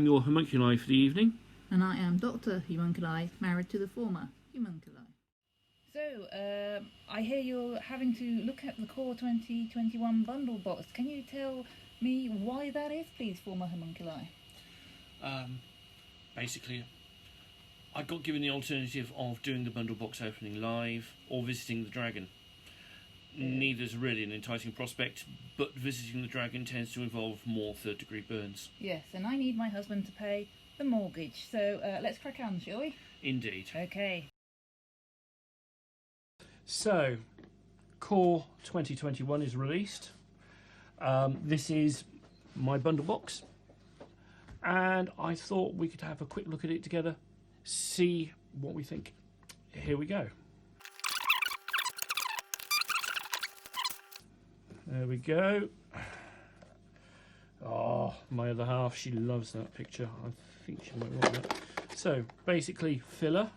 am your homunculi for the evening. And I am Dr. Homunculi, married to the former Homunculi. So, I hear you're having to look at the Core 2021 bundle box. Can you tell me why that is, please, former Homunculi? Basically, I got given the alternative of doing the bundle box opening live or visiting the dragon. Neither's really an enticing prospect, but visiting the dragon tends to involve more third-degree burns. Yes, and I need my husband to pay the mortgage, so let's crack on, shall we? Indeed. Okay. So, Core 2021 is released. This is my bundle box, and I thought we could have a quick look at it together, see what we think. Here we go. There we go. Oh, my other half, she loves that picture. I think she might want that. So, basically, filler.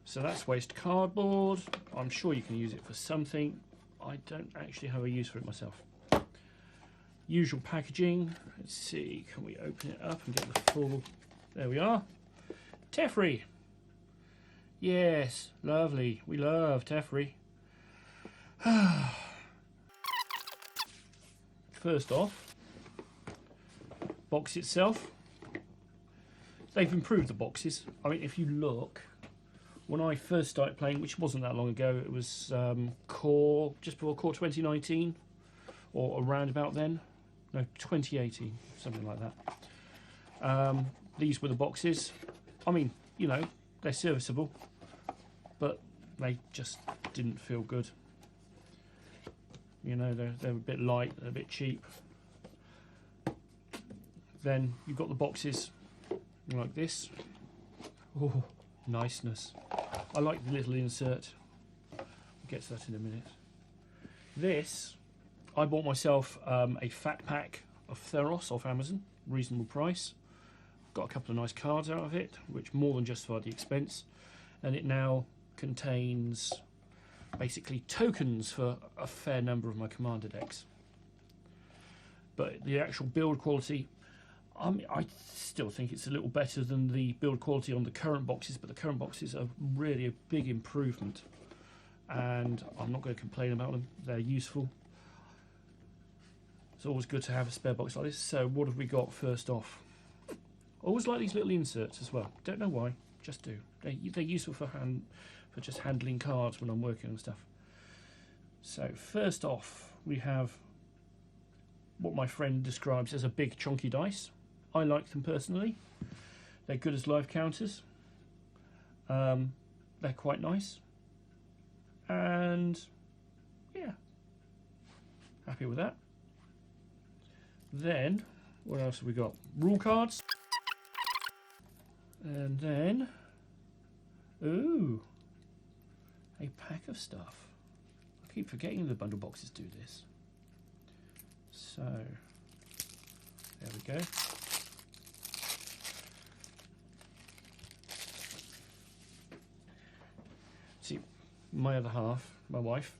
So that's waste cardboard. I'm sure you can use it for something. I don't actually have a use for it myself. Usual packaging. Let's see, can we open it up and get the full... There we are. Tefri. Yes, lovely. We love Tefri. First off, box itself. They've improved the boxes. I mean, if you look... When I first started playing, which wasn't that long ago, it was Core, just before Core 2019, or around about then. No, 2018, something like that. These were the boxes. I mean, you know, they're serviceable, but they just didn't feel good. You know, they're a bit light, they're a bit cheap. Then you've got the boxes like this. Oh, niceness. I like the little insert. We'll get to that in a minute. This, I bought myself a fat pack of Theros off Amazon, reasonable price. Got a couple of nice cards out of it, which more than justified the expense. And it now contains basically tokens for a fair number of my commander decks. But the actual build quality, I still think it's a little better than the build quality on the current boxes, but the current boxes are really a big improvement, and I'm not going to complain about them. They're useful. It's always good to have a spare box like this. So what have we got first off? Always like these little inserts as well. Don't know why, just do. They're useful for just handling cards when I'm working on stuff. So first off, we have what my friend describes as a big chunky dice. I like them personally. They're good as live counters. They're quite nice. And yeah, happy with that. Then, what else have we got? Rule cards. And then, ooh, a pack of stuff. I keep forgetting the bundle boxes do this. So, there we go. See, my other half, my wife,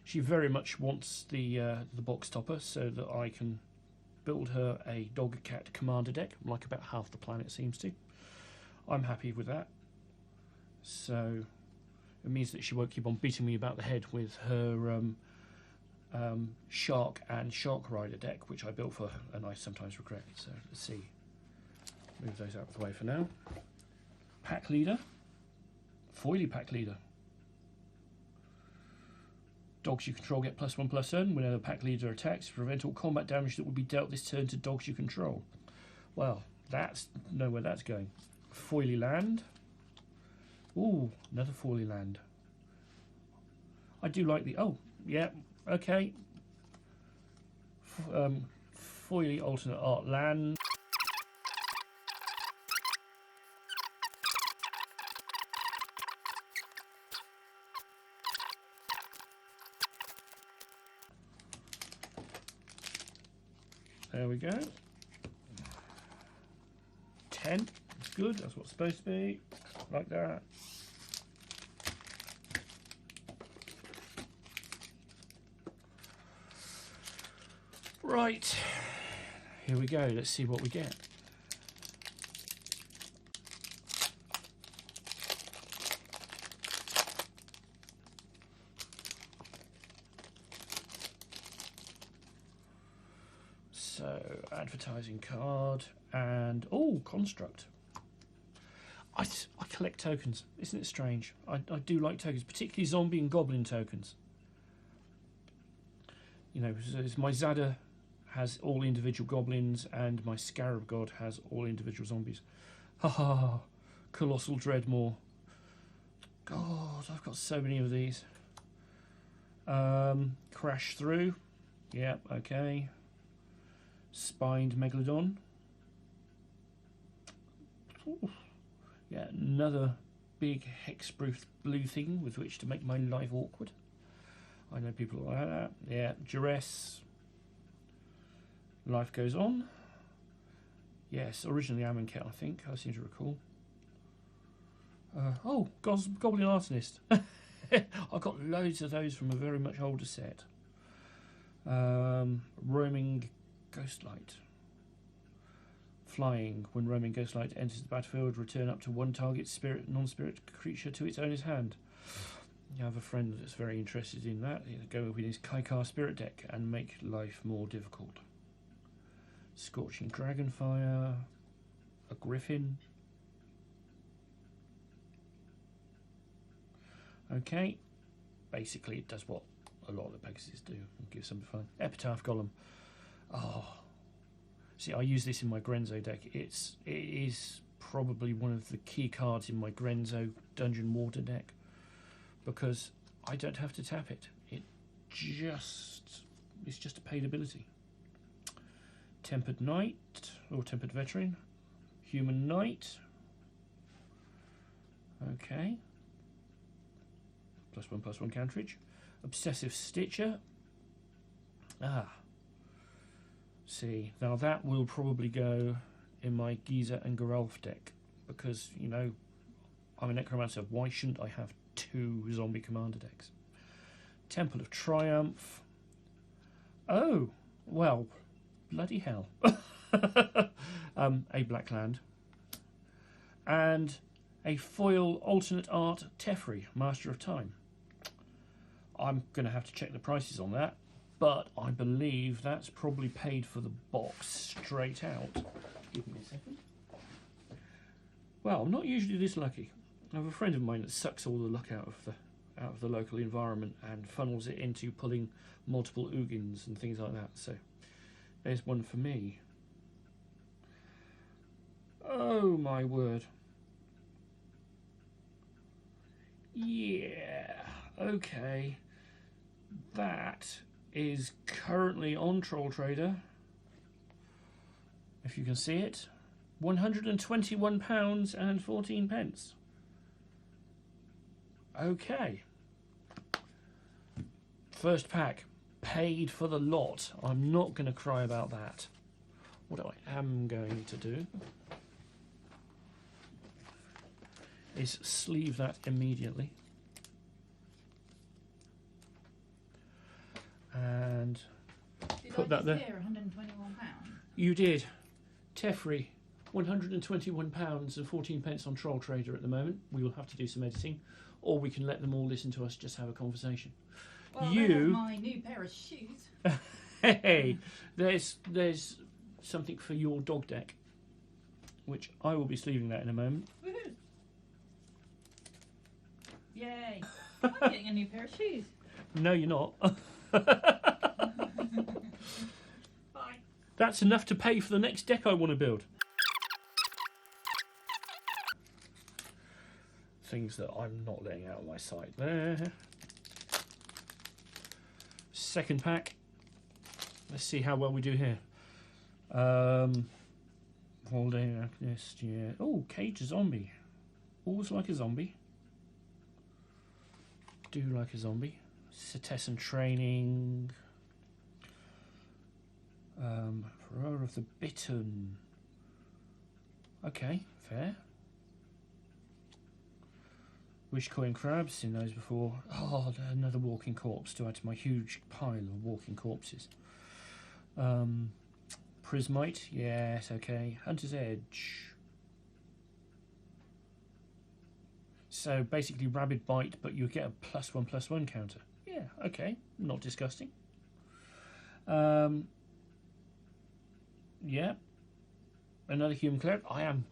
she very much wants the box topper so that I can build her a dog cat commander deck, like about half the planet seems to. I'm happy with that. So it means that she won't keep on beating me about the head with her Shark and Shark Rider deck, which I built for her and I sometimes regret. So let's see. Move those out of the way for now. Pack leader. Foily pack leader. Dogs you control get +1/+N whenever pack leader attacks to prevent all combat damage that would be dealt this turn to dogs you control. Well, know where that's going. Foily land. Ooh, another foily land. I do like the... Oh, yeah, okay. Foily alternate art land. There we go. 10. That's good. That's what's supposed to be. Like that. Right. Here we go. Let's see what we get. advertising card and construct. I collect tokens. Isn't it strange? I do like tokens, particularly zombie and goblin tokens. You know, my Zada has all individual goblins and my Scarab God has all individual zombies. Ha ha! Colossal Dreadmore. God, I've got so many of these. Crash Through. Yeah, okay. Spined Megalodon. Ooh. Yeah, another big hexproof blue thing with which to make my life awkward. I know people like that. Yeah, Duress. Life Goes On. Yes, originally Amonkhet, I think. I seem to recall. Goblin Artanist. I've got loads of those from a very much older set. Roaming Ghostlight. Flying. When roaming Ghostlight enters the battlefield, return up to one target non-spirit creature to its owner's hand. You have a friend that's very interested in that. He'll go with his Kaikar spirit deck and make life more difficult. Scorching Dragonfire. A Griffin. Okay. Basically, it does what a lot of the Pegasus do. It gives some fun. Epitaph Golem. Oh. See, I use this in my Grenzo deck. It is probably one of the key cards in my Grenzo Dungeon Water deck because I don't have to tap it. It's just a paid ability. Tempered Knight or Tempered Veteran. Human Knight. Okay. +1/+1 counterage. Obsessive Stitcher. See, now that will probably go in my Giza and Geralf deck because, you know, I'm a necromancer. Why shouldn't I have 2 zombie commander decks? Temple of Triumph. Oh, well, bloody hell. A black land. And a foil alternate art Teferi, Master of Time. I'm going to have to check the prices on that, but I believe that's probably paid for the box straight out. Give me a second. Well, I'm not usually this lucky. I have a friend of mine that sucks all the luck out of the local environment and funnels it into pulling multiple Ugins and things like that. So there's one for me. Oh my word. Yeah, okay. That is currently on Troll Trader. If you can see it. £121 and 14 pence. Okay. First pack. Paid for the lot. I'm not going to cry about that. What I am going to do is sleeve that immediately. And put that there. £121? You did. Teferi, £121 and 14 pence on Troll Trader at the moment. We will have to do some editing, or we can let them all listen to us just have a conversation. Well, there's my new pair of shoes. Hey, there's something for your dog deck, which I will be sleeving that in a moment. Woohoo! Yay! I'm getting a new pair of shoes. No, you're not. Bye. That's enough to pay for the next deck I want to build. Things that I'm not letting out of my sight there. Second pack. Let's see how well we do here. Holiday Alchemist, yeah. Oh, Cage Zombie. Always like a zombie. Do like a zombie. Cetessan Training. Furore of the Bittern. Okay, fair. Wishcoin Crabs, seen those before. Oh, another walking corpse to add to my huge pile of walking corpses. Prismite, yes, okay. Hunter's Edge. So basically Rabid Bite, but you get a +1/+1 counter. Yeah, okay, not disgusting. Yeah. Another human cleric. I am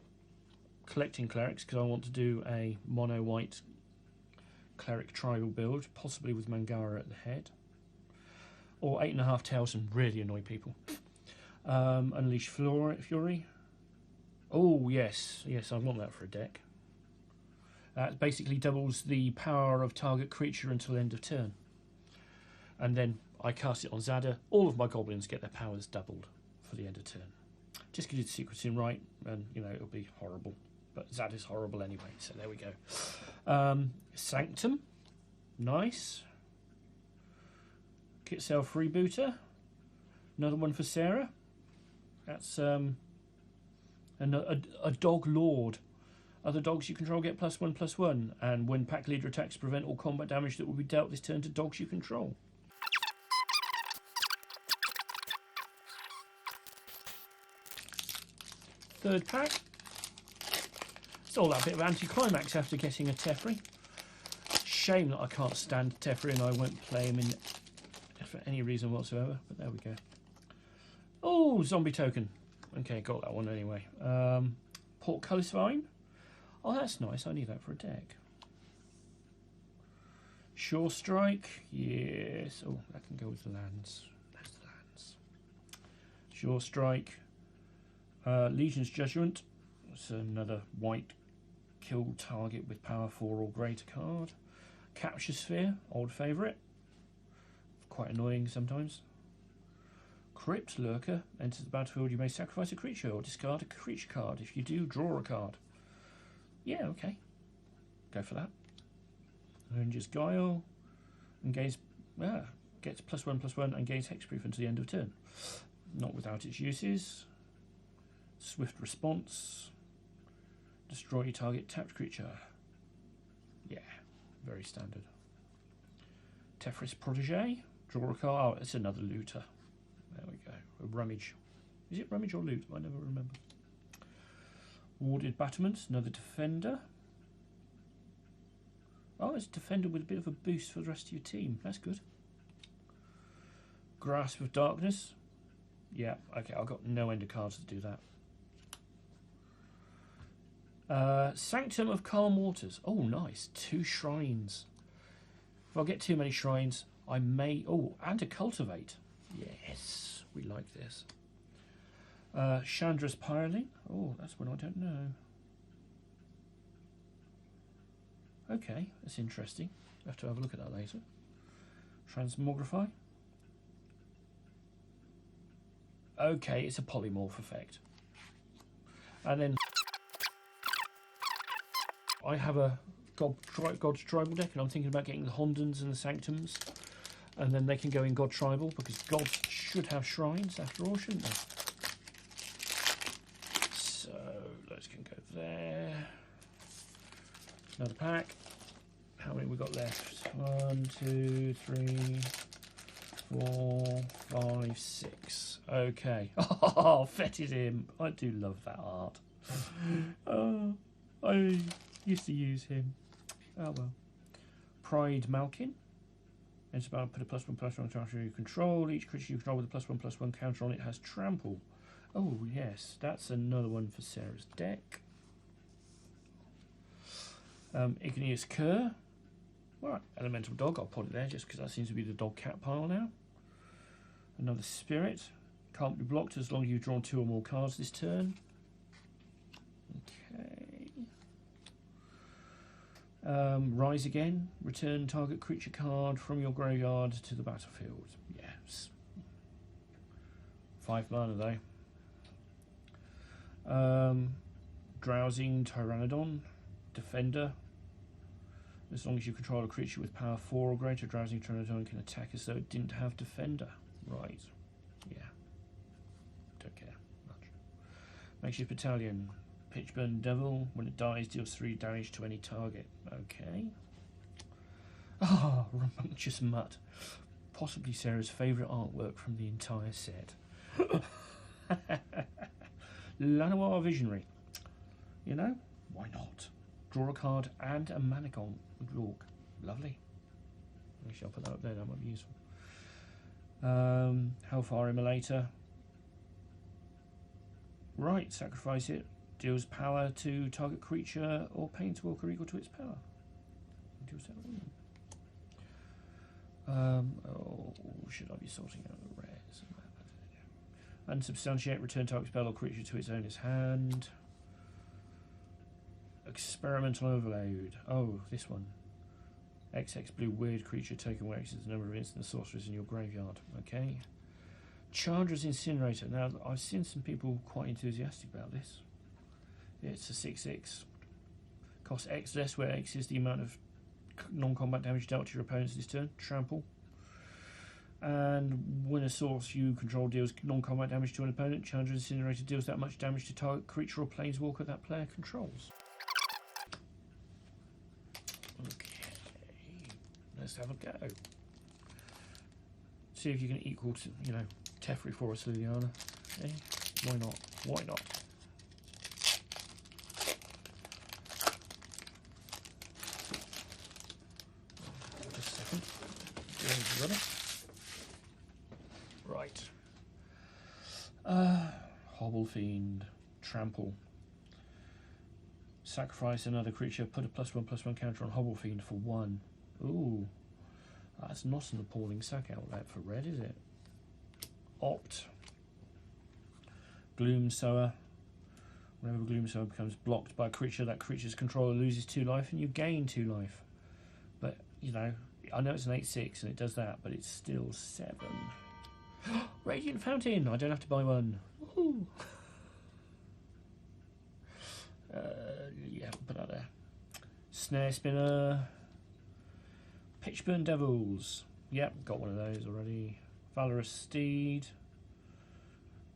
collecting clerics because I want to do a mono white cleric tribal build, possibly with Mangara at the head. Or 8.5 tails and really annoy people. Unleash Fury. Oh, yes. Yes, I want that for a deck. That basically doubles the power of target creature until end of turn. And then I cast it on Zada. All of my goblins get their powers doubled for the end of turn. Just get the sequencing right, and it'll be horrible. But Zada's horrible anyway, so there we go. Sanctum. Nice. Kit Self Rebooter. Another one for Sarah. That's a dog lord. Other dogs you control get +1/+1, and when pack leader attacks, prevent all combat damage that will be dealt this turn to dogs you control. Third pack. It's all that bit of anticlimax after getting a Teferi. Shame that I can't stand Teferi and I won't play him in for any reason whatsoever, but there we go. Oh, zombie token. Okay, got that one anyway. Portcullis Vine. Oh, that's nice. I need that for a deck. Shore Strike. Yes. Oh, that can go with the lands. That's the lands. Shore Strike. Legion's Judgment. It's another white kill target with power 4 or greater card. Capture Sphere. Old favourite. Quite annoying sometimes. Crypt Lurker. Enters the battlefield. You may sacrifice a creature or discard a creature card. If you do, draw a card. Yeah, okay. Go for that. Ranger's Guile. And gets +1/+1 and gains hexproof until the end of turn. Not without its uses. Swift Response. Destroy your target tapped creature. Yeah, very standard. Teferi's Protege. Draw a card. Oh, it's another looter. There we go. A rummage. Is it rummage or loot? I never remember. Warded Battlements. Another defender. Oh, it's a defender with a bit of a boost for the rest of your team. That's good. Grasp of Darkness. Yeah, okay. I've got no end of cards to do that. Sanctum of Calm Waters. Oh, nice. 2 shrines. If I get too many shrines, I may... Oh, and a Cultivate. Yes, we like this. Chandra's Pyroling. Oh, that's one I don't know. Okay, that's interesting. I have to have a look at that later. Transmogrify. Okay, it's a polymorph effect. And then I have a God's Tribal deck, and I'm thinking about getting the Hondans and the Sanctums, and then they can go in God Tribal, because gods should have shrines after all, shouldn't they? So, those can go there. Another pack. How many we got left? 1, 2, 3, 4, 5, 6. Okay. Oh, fetid imp. I do love that art. Oh, I used to use him. Oh well. Pride Malkin. It's about put a +1/+1 counter you control. Each creature you control with a +1/+1 counter on it has trample. Oh yes, that's another one for Sarah's deck. Igneous Cur. Right, Elemental Dog. I'll put it there just because that seems to be the dog cat pile now. Another Spirit. Can't be blocked as long as you've drawn 2 or more cards this turn. Okay. Rise Again. Return target creature card from your graveyard to the battlefield. Yes. 5 mana though. Drowsing Pteranodon. Defender. As long as you control a creature with power 4 or greater, Drowsing Pteranodon can attack as though it didn't have Defender. Right. Yeah. Don't care much. Makeshift Battalion. Pitchburn Devil. When it dies, deals 3 damage to any target. Okay. Ah, Rambunctious Mutt. Possibly Sarah's favourite artwork from the entire set. Lanoir Visionary. You know, why not? Draw a card and a Manigon with Lork. Lovely. Actually, I'll put that up there, that might be useful. Hellfire Immolator. Right, sacrifice it. Deals power to target creature or planeswalker equal to its power. Should I be sorting out the rares? Unsubstantiate, return target spell or creature to its owner's hand. Experimental overload. Oh, this one. XX blue weird creature taken where X is the number of instant sorcerers in your graveyard. Okay. Chandra's Incinerator. Now, I've seen some people quite enthusiastic about this. It's a 6/6. Costs X less, where X is the amount of non-combat damage dealt to your opponents this turn. Trample. And when a source you control deals non-combat damage to an opponent, Chandra's Incinerator deals that much damage to target creature or planeswalker that player controls. Okay. Let's have a go. See if you can equal to, Teferi for us, Liliana. Eh? Why not? Why not? Just a second. Right. Hobble Fiend. Trample. Sacrifice another creature. Put a +1/+1 counter on Hobble Fiend for 1. Ooh. That's not an appalling sack outlet for red, is it? Opt. Gloom Sower. Whenever Gloom Sower becomes blocked by a creature, that creature's controller loses 2 life and you gain 2 life. But, I know it's an 8/6 and it does that, but it's still 7. Radiant Fountain! I don't have to buy one. Woohoo! Yeah, put that there. Snare Spinner. Pitchburn Devils. Yep, got one of those already. Valorous Steed.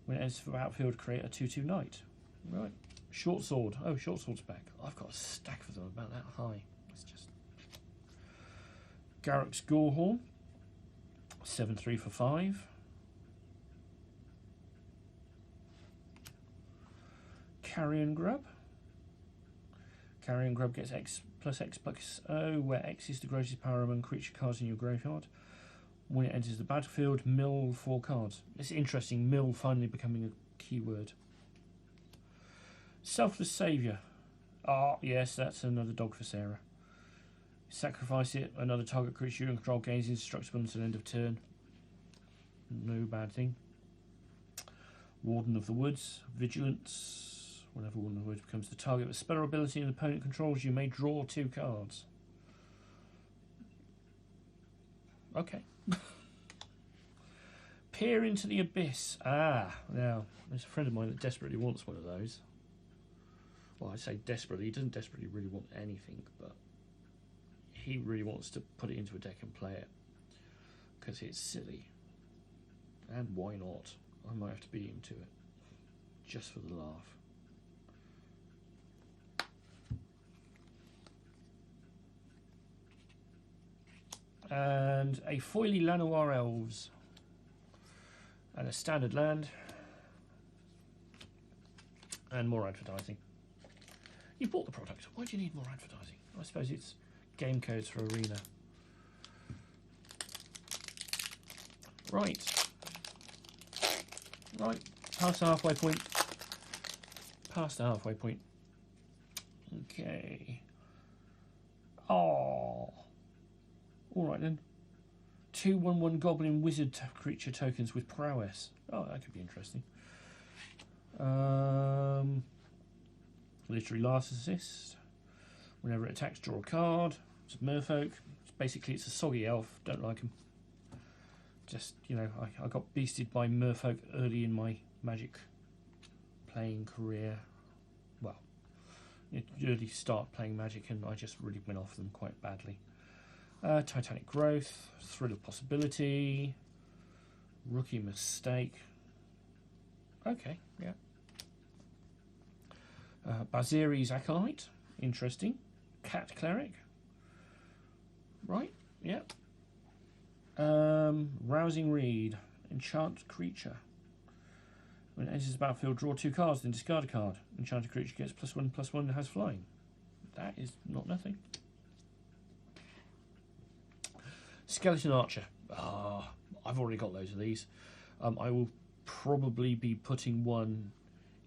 When it enters the outfield, create a 2/2 knight. Right. Short Sword. Oh, Short Sword's back. I've got a stack of them about that high. It's just. Garruk's Gorehorn. 7/3 for 5. Carrion Grub. Carrion Grub gets X plus X plus O, where X is the greatest power among creature cards in your graveyard. When it enters the battlefield, mill 4 cards. It's interesting, mill finally becoming a keyword. Selfless Saviour. Ah, yes, that's another dog for Sarah. Sacrifice it, another target creature you control gains indestructible until end of turn. No bad thing. Warden of the Woods. Vigilance. Whenever Warden of the Woods becomes the target of a spell or ability an opponent controls, you may draw 2 cards. Okay. Peer into the Abyss. Ah, now, there's a friend of mine that desperately wants one of those. Well, I say desperately. He doesn't desperately really want anything, but he really wants to put it into a deck and play it. Because it's silly. And why not? I might have to beat him to it. Just for the laugh. And a Foily Lanoir Elves. And a standard land. And more advertising. You bought the product. Why do you need more advertising? I suppose it's game codes for Arena. Right. Right. Past the halfway point. Past the halfway point. Okay. Oh. Alright then. 2/1/1 Goblin Wizard creature tokens with prowess. Oh, that could be interesting. Literary Last Assist. Whenever it attacks, draw a card. It's a merfolk. It's a soggy elf. Don't like him. Just, I got beasted by merfolk early in my Magic playing career. Well, early start playing Magic, and I just really went off them quite badly. Titanic Growth, Thrill of Possibility, Rookie Mistake. Okay, yeah. Baziri's Acolyte, interesting. Cat Cleric. Right, yeah. Rousing Reed, Enchant Creature. When it enters the battlefield, draw 2 cards, then discard a card. Enchanted creature gets +1/+1 and has flying. That is not nothing. Skeleton Archer. I've already got loads of these. I will probably be putting one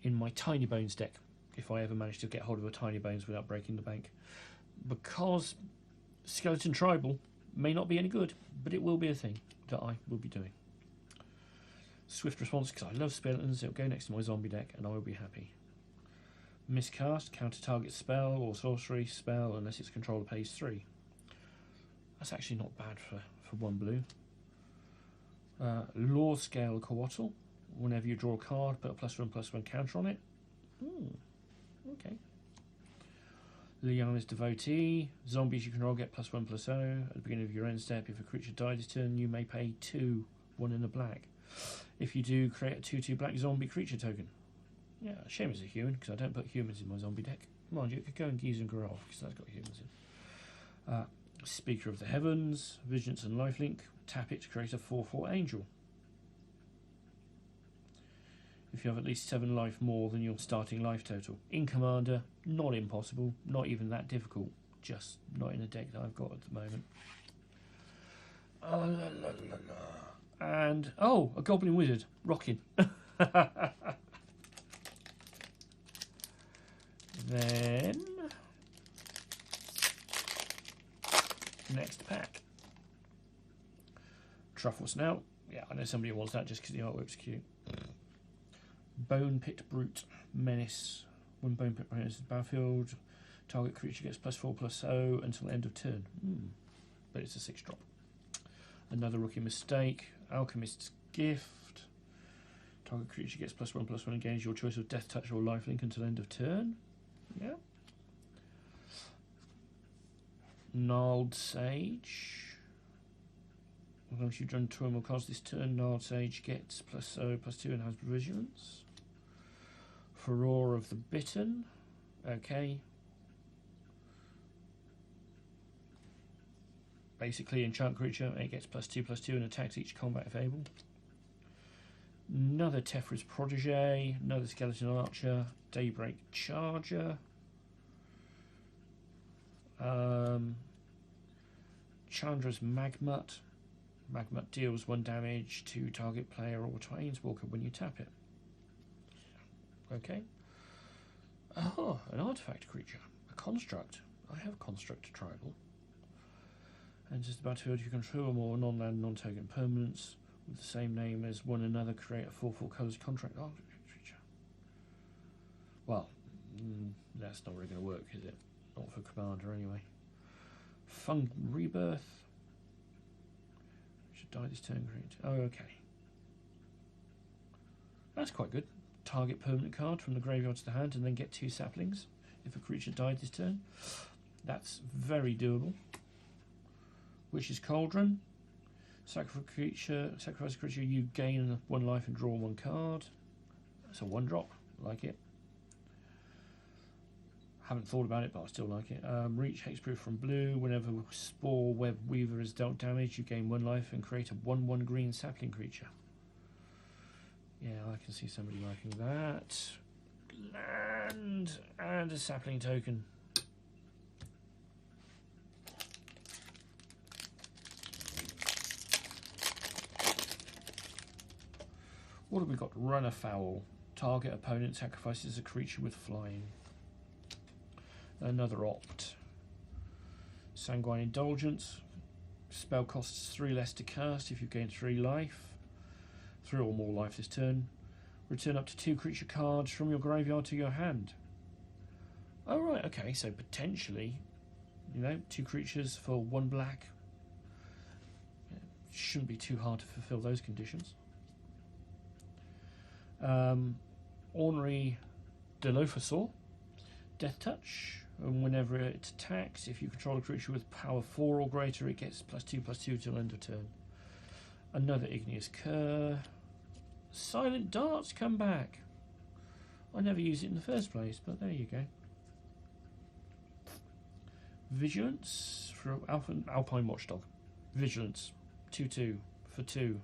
in my Tiny Bones deck, if I ever manage to get hold of a Tiny Bones without breaking the bank. Because Skeleton Tribal may not be any good, but it will be a thing that I will be doing. Swift Response, because I love skeletons, it'll go next to my zombie deck and I will be happy. Miscast, counter target spell or sorcery spell unless its controller pays 3. That's actually not bad for 1 blue. Law Scale Coatl, whenever you draw a card, put a +1/+1 counter on it. Okay. Liana's Devotee, zombies you control get +1/+0. At the beginning of your end step, if a creature dies this turn, you may pay 2, 1 in the black. If you do, create a 2/2 black zombie creature token. Yeah, shame it's a human, because I don't put humans in my zombie deck. Mind you, it could go in Geese and Graf, because that's got humans in. Speaker of the Heavens, Vigilance and Lifelink. Tap it to create a 4/4 angel. If you have at least 7 life more than your starting life total. In Commander, not impossible, not even that difficult, just not in a deck that I've got at the moment. And, oh, a Goblin Wizard, rocking. Then, next pack. Truffle Snout. Yeah, I know somebody wants that just because the artwork's cute. Bone Pit Brute. Menace. When Bone Pit Brute enters the battlefield, target creature gets +4/+0 until end of turn. But it's a 6-drop. Another rookie mistake. Alchemist's Gift. Target creature gets +1/+1 and gains your choice of Death Touch or Lifelink until end of turn. Yeah. Gnarled Sage. Once you've done 2 or more cards this turn, Gnarled Sage gets +0/+2 and has Vigilance. Furore of the Bitten. Okay. Basically, enchant creature, it gets +2/+2 and attacks each combat if able. Another Tefra's Protege, another Skeleton Archer, Daybreak Charger. Chandra's Magmut. Magmut deals 1 damage to target player or Planeswalker when you tap it. Okay. Oh, an artifact creature. A construct. I have a construct tribal. Enters the battlefield, you control more non-land, non-token permanents with the same name as one another. Create a 4/4 colours contract artifact creature. Well, that's not really going to work, is it? Not for Commander, anyway. Fung Rebirth. Should die this turn, creature. Oh, okay. That's quite good. Target permanent card from the graveyard to the hand and then get 2 saplings if a creature died this turn. That's very doable. Witch's Cauldron. Sacrifice a creature, you gain 1 life and draw 1 card. That's a 1-drop. Like it. Haven't thought about it, but I still like it. Reach Hexproof from blue. Whenever Spore Web Weaver is dealt damage, you gain 1 life and create a 1/1 green sapling creature. Yeah, I can see somebody liking that. Land and a sapling token. What have we got? Run afoul. Target opponent sacrifices a creature with flying. Another opt. Sanguine Indulgence. Spell costs 3 less to cast if you gain 3 life. 3 or more life this turn. Return up to 2 creature cards from your graveyard to your hand. Oh right, okay, so potentially, 2 creatures for 1 black. Shouldn't be too hard to fulfill those conditions. Ornery Dilophosaur. Death Touch. And whenever it attacks, if you control a creature with power 4 or greater, it gets +2/+2 till end of turn. Another Igneous Cur. Silent Darts come back. I never used it in the first place, but there you go. Vigilance for Alpine Watchdog. Vigilance. 2/2 for 2.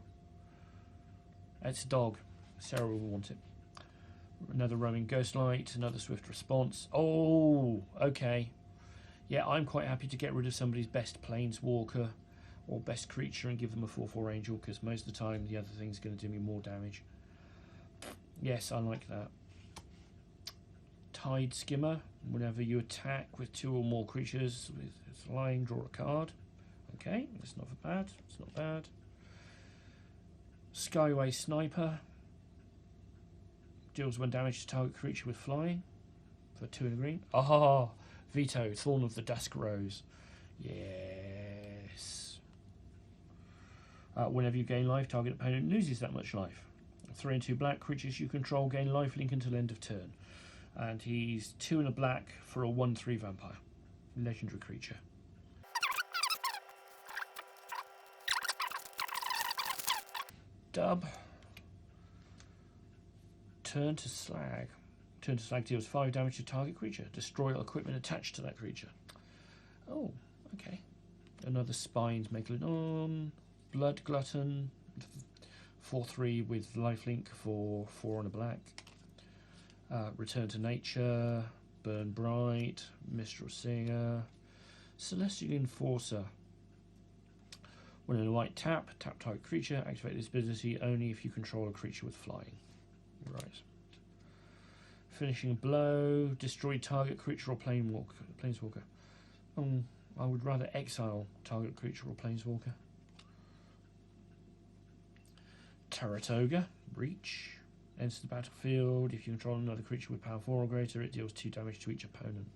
It's a dog. Sarah will want it. Another Roaming Ghostlight, another Swift Response. Oh, okay. Yeah, I'm quite happy to get rid of somebody's best Planeswalker or best creature and give them a 4/4 Angel, because most of the time the other thing's going to do me more damage. Yes, I like that. Tide Skimmer. Whenever you attack with 2 or more creatures with flying, draw a card. Okay, it's not bad. It's not bad. Skyway Sniper. Deals 1 damage to target creature with flying. For 2 in the green. Ah, Veto, Thorn of the Dusk Rose. Yes. Whenever you gain life, target opponent loses that much life. 3 and 2 black creatures you control gain life link until end of turn. And he's 2 and a black for a 1/3 vampire. Legendary creature. Dub. Turn to Slag. Turn to Slag deals 5 damage to target creature. Destroy all equipment attached to that creature. Oh, okay. Another Spines Megalodon. Blood Glutton. 4/3 with lifelink for 4 and a black. Return to Nature. Burn Bright. Mistral Singer. Celestial Enforcer. When in a white tap target creature. Activate this ability only if you control a creature with flying. Right. Finishing Blow. Destroy target creature or planeswalker. I would rather exile target creature or planeswalker. Taratoga. Reach. Enters the battlefield. If you control another creature with power 4 or greater, it deals 2 damage to each opponent.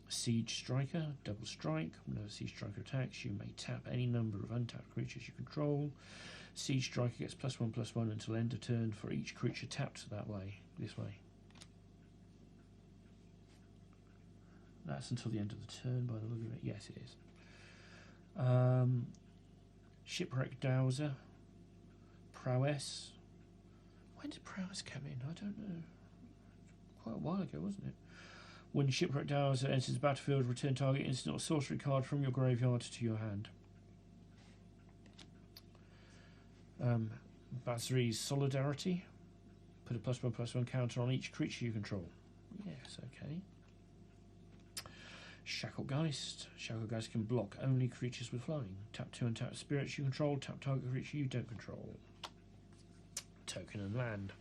Siege Striker. Double strike. Whenever Siege Striker attacks, you may tap any number of untapped creatures you control. Siege Striker gets +1/+1 until end of turn for each creature tapped that way. This way. That's until the end of the turn by the look of it. Yes, it is. Shipwreck Dowser. Prowess. When did Prowess come in? I don't know. Quite a while ago, wasn't it? When Shipwreck Dowser enters the battlefield, return target instant or sorcery card from your graveyard to your hand. Basri's Solidarity. Put a +1/+1 counter on each creature you control. Yes, okay. Shacklegeist. Shacklegeist can block only creatures with flying. Tap 2 untapped spirits you control. Tap target creature you don't control. Token and land.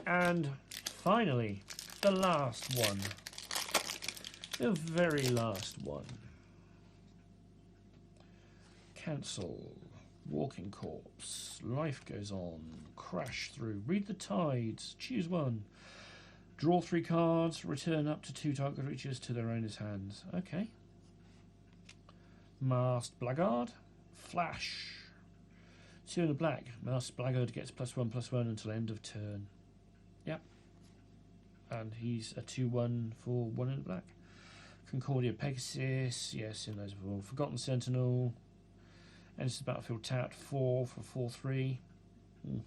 And finally, the last one. The very last one. Cancel. Walking Corpse. Life goes on. Crash through. Read the tides. Choose one. Draw 3 cards. Return up to 2 target creatures to their owner's hands. Okay. Masked Blackguard. Flash. 2 in the black. Masked Blackguard gets +1/+1 until end of turn. Yep. And he's a 2/1 for 1 in the black. Concordia Pegasus. Yes, in those before. Forgotten Sentinel. Enters the battlefield tapped 4 for 4/3. I'd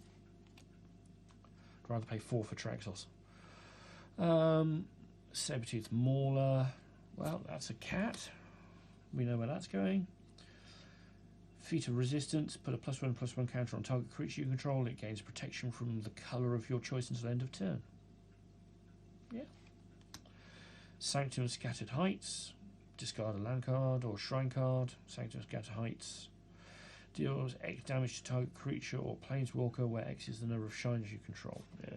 rather pay 4 for Traxos. Sabertooth Mauler. Well, that's a cat. We know where that's going. Feat of Resistance. Put a +1/+1 counter on target creature you control. It gains protection from the colour of your choice until end of turn. Yeah. Sanctum Scattered Heights. Discard a land card or shrine card. Sanctum Scattered Heights. Deals X damage to target creature or planeswalker, where X is the number of shrines you control. Yeah.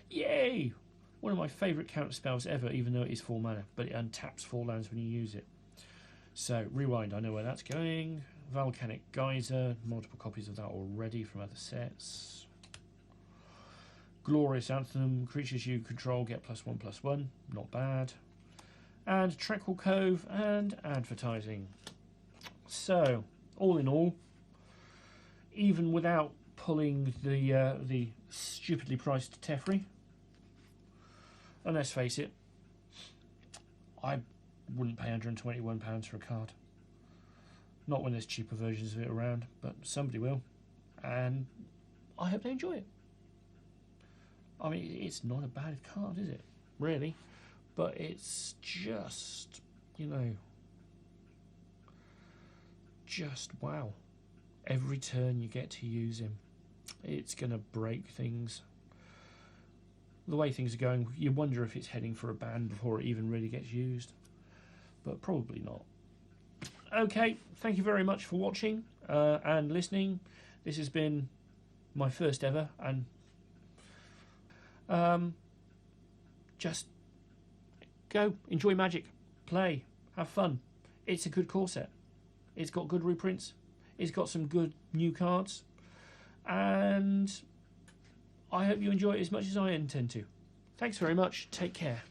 Yay! One of my favourite counter spells ever, even though it is 4 mana, but it untaps 4 lands when you use it. So, Rewind, I know where that's going. Volcanic Geyser, multiple copies of that already from other sets. Glorious Anthem, creatures you control get +1/+1, not bad. And Tranquil Cove and Advertising. So, all in all, even without pulling the stupidly priced Teferi, and let's face it, I wouldn't pay £121 for a card. Not when there's cheaper versions of it around, but somebody will, and I hope they enjoy it. I mean, it's not a bad card, is it? Really? But it's just, just wow. Every turn you get to use him, it's going to break things. The way things are going, you wonder if it's heading for a ban before it even really gets used. But probably not. Okay, thank you very much for watching and listening. This has been my first ever, and just go enjoy Magic, play, have fun. It's a good core set. It's got good reprints. It's got some good new cards, and I hope you enjoy it as much as I intend to. Thanks very much. Take care.